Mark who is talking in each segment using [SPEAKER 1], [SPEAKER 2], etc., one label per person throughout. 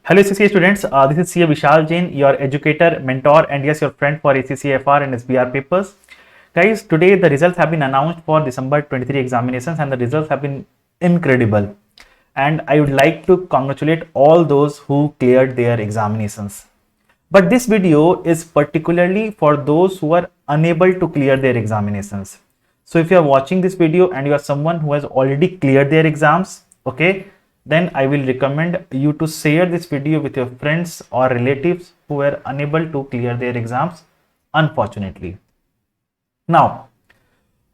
[SPEAKER 1] Hello ACCA students, this is CA Vishal Jain, your educator, mentor and yes, your friend for ACCA FR and SBR papers. Guys, today the results have been announced for December 23 examinations and the results have been incredible. And I would like to congratulate all those who cleared their examinations. But this video is particularly for those who are unable to clear their examinations. So if you are watching this video and you are someone who has already cleared their exams, okay, then I will recommend you to share this video with your friends or relatives who were unable to clear their exams, unfortunately. Now,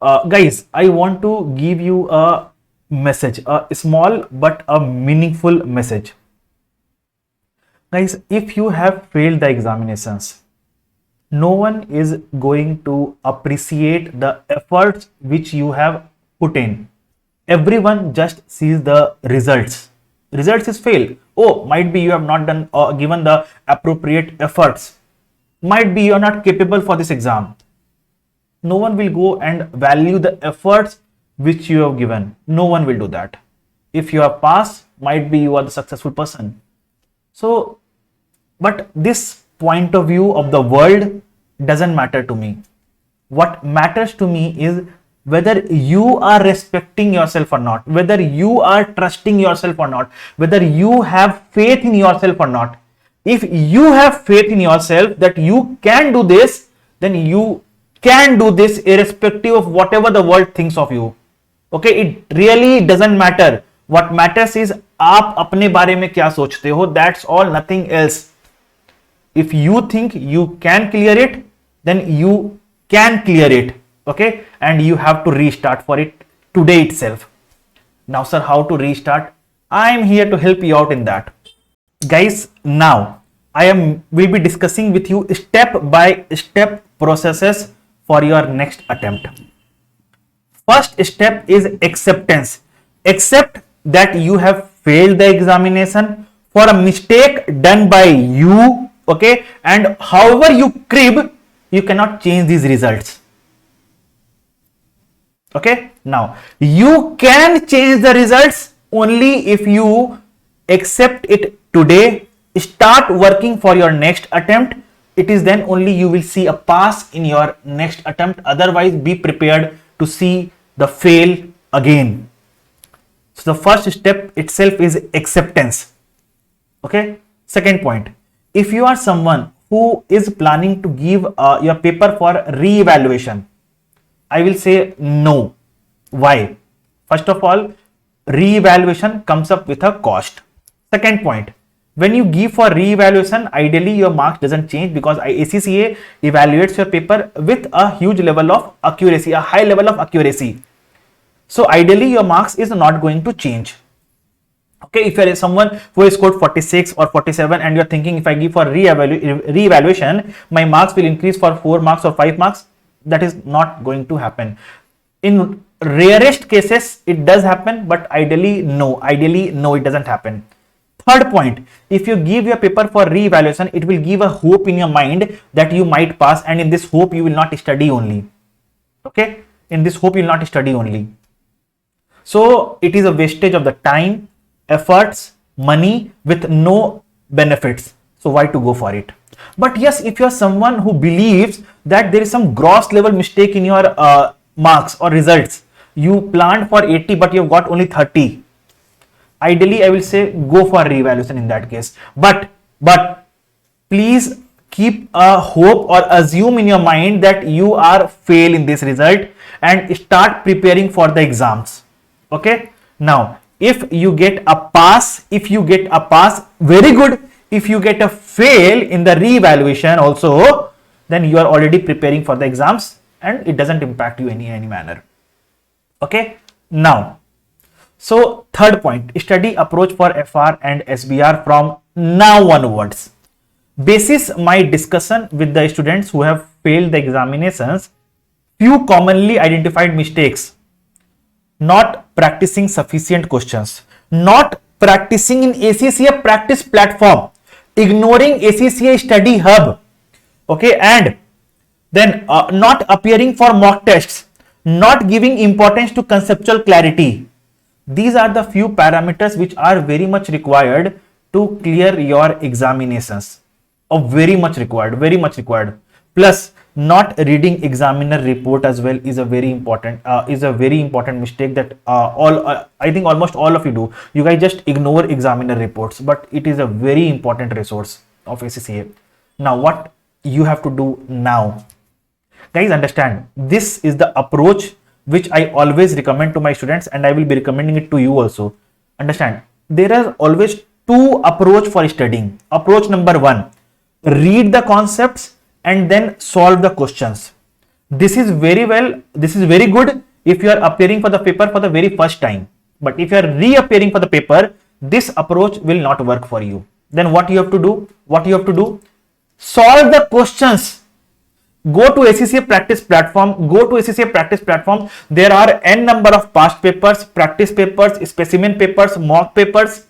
[SPEAKER 1] guys, I want to give you a message, a small but a meaningful message. Guys, if you have failed the examinations, no one is going to appreciate the efforts which you have put in. Everyone just sees the results. Results is failed. Oh, might be you have not done or given the appropriate efforts. Might be you are not capable for this exam. No one will go and value the efforts which you have given. No one will do that. If you have passed, might be you are the successful person. So, but this point of view of the world doesn't matter to me. What matters to me is whether you are respecting yourself or not, whether you are trusting yourself or not, whether you have faith in yourself or not. If you have faith in yourself that you can do this, then you can do this irrespective of whatever the world thinks of you. Okay, it really doesn't matter. What matters is आप अपने बारे में क्या सोचते हो. That's all, nothing else. If you think you can clear it, then you can clear it. Okay, and you have to restart for it today itself. Now sir, how to restart? I am here to help you out in that. Guys, now will be discussing with you step by step processes for your next attempt. First step is acceptance. Accept that you have failed the examination for a mistake done by you. Okay, and however you crib, you cannot change these results. Okay, now you can change the results only if you accept it today, start working for your next attempt. It is then only you will see a pass in your next attempt. Otherwise, be prepared to see the fail again. So the first step itself is acceptance. Okay, second point, if you are someone who is planning to give your paper for re-evaluation, I will say no. Why? First of all, re-evaluation comes up with a cost. Second point, when you give for re-evaluation, ideally your marks doesn't change because ACCA evaluates your paper with a huge level of accuracy, a high level of accuracy. So ideally your marks is not going to change. Okay, if you are someone who has scored 46 or 47 and you are thinking if I give for re-evaluation, my marks will increase for 4 marks or 5 marks, that is not going to happen. In rarest cases, it does happen, but ideally, no, it doesn't happen. Third point, if you give your paper for re-evaluation, it will give a hope in your mind that you might pass, and in this hope, you will not study only. Okay, in this hope, you will not study only. So, it is a wastage of the time, efforts, money with no benefits. So, why to go for it? But yes, if you are someone who believes that there is some gross level mistake in your marks or results, you planned for 80 but you have got only 30. Ideally, I will say go for re-evaluation in that case. But please keep a hope or assume in your mind that you are fail in this result and start preparing for the exams. Okay. Now, if you get a pass, very good. If you get a fail in the re-evaluation also, then you are already preparing for the exams and it doesn't impact you in any manner. Okay. Now, so third point, study approach for FR and SBR from now onwards. Basis my discussion with the students who have failed the examinations, few commonly identified mistakes: not practicing sufficient questions, not practicing in ACCA practice platform, ignoring ACCA study hub, okay, and then not appearing for mock tests, not giving importance to conceptual clarity. These are the few parameters which are very much required to clear your examinations. Very much required, very much required. Plus, not reading examiner report as well is a very important mistake that I think almost all of you do. You guys just ignore examiner reports, but it is a very important resource of ACCA. Now, what you have to do now, guys, understand this is the approach which I always recommend to my students, and I will be recommending it to you also. Understand, there are always two approach for studying. Approach number one, read the concepts and then solve the questions. This is very good if you are appearing for the paper for the very first time. But if you are reappearing for the paper, this approach will not work for you. Then what you have to do? Solve the questions. Go to ACCA practice platform. There are n number of past papers, practice papers, specimen papers, mock papers.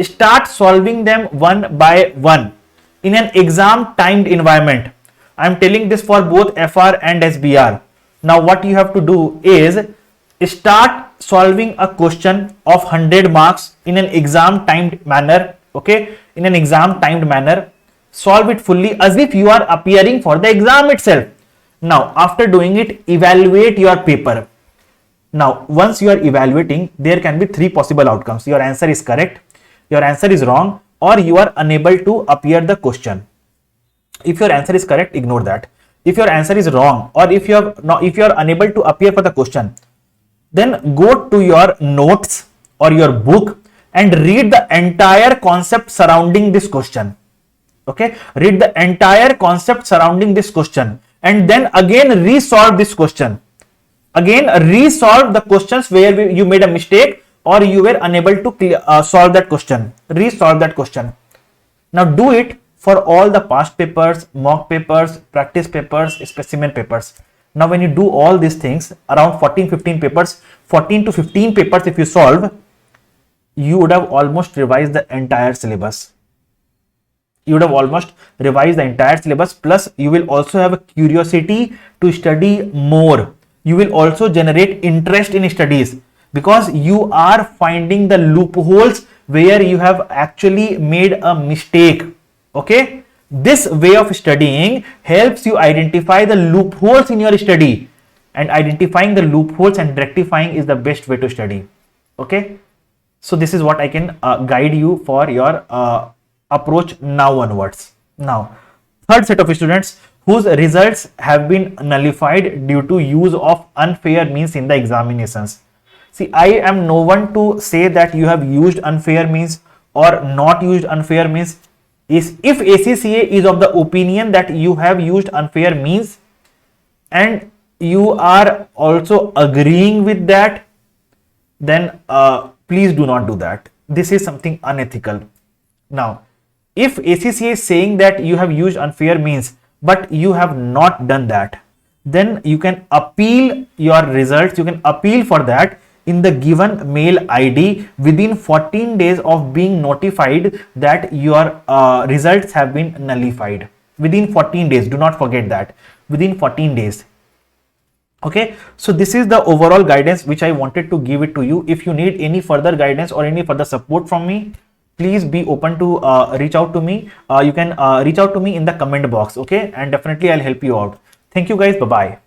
[SPEAKER 1] Start solving them one by one in an exam timed environment. I am telling this for both FR and SBR. Now what you have to do is start solving a question of 100 marks in an exam timed manner. Okay, in an exam timed manner. Solve it fully as if you are appearing for the exam itself. Now after doing it, evaluate your paper. Now once you are evaluating, there can be three possible outcomes. Your answer is correct, your answer is wrong, or you are unable to appear the question. If your answer is correct, ignore that. If your answer is wrong, or if you are unable to appear for the question, then go to your notes or your book and read the entire concept surrounding this question. Okay, read the entire concept surrounding this question and then again resolve this question. Again resolve the questions where you made a mistake or you were unable to solve that question. Resolve that question. Now do it for all the past papers, mock papers, practice papers, specimen papers. Now when you do all these things, around 14 to 15 papers if you solve, you would have almost revised the entire syllabus. Plus you will also have a curiosity to study more. You will also generate interest in studies because you are finding the loopholes where you have actually made a mistake. Okay, this way of studying helps you identify the loopholes in your study, and identifying the loopholes and rectifying is the best way to study. Okay, so this is what I can guide you for your approach now onwards. Now, third set of students whose results have been nullified due to use of unfair means in the examinations. See, I am no one to say that you have used unfair means or not used unfair means. If ACCA is of the opinion that you have used unfair means and you are also agreeing with that, then please do not do that. This is something unethical. Now, if ACCA is saying that you have used unfair means but you have not done that, then you can appeal your results. You can appeal for that in the given mail ID within 14 days of being notified that your results have been nullified. Within 14 days, do not forget that, within 14 days. Okay, so this is the overall guidance which I wanted to give it to you. If you need any further guidance or any further support from me, please be open to reach out to me. You can reach out to me in the comment box. Okay, and definitely I'll help you out. Thank you guys. Bye bye.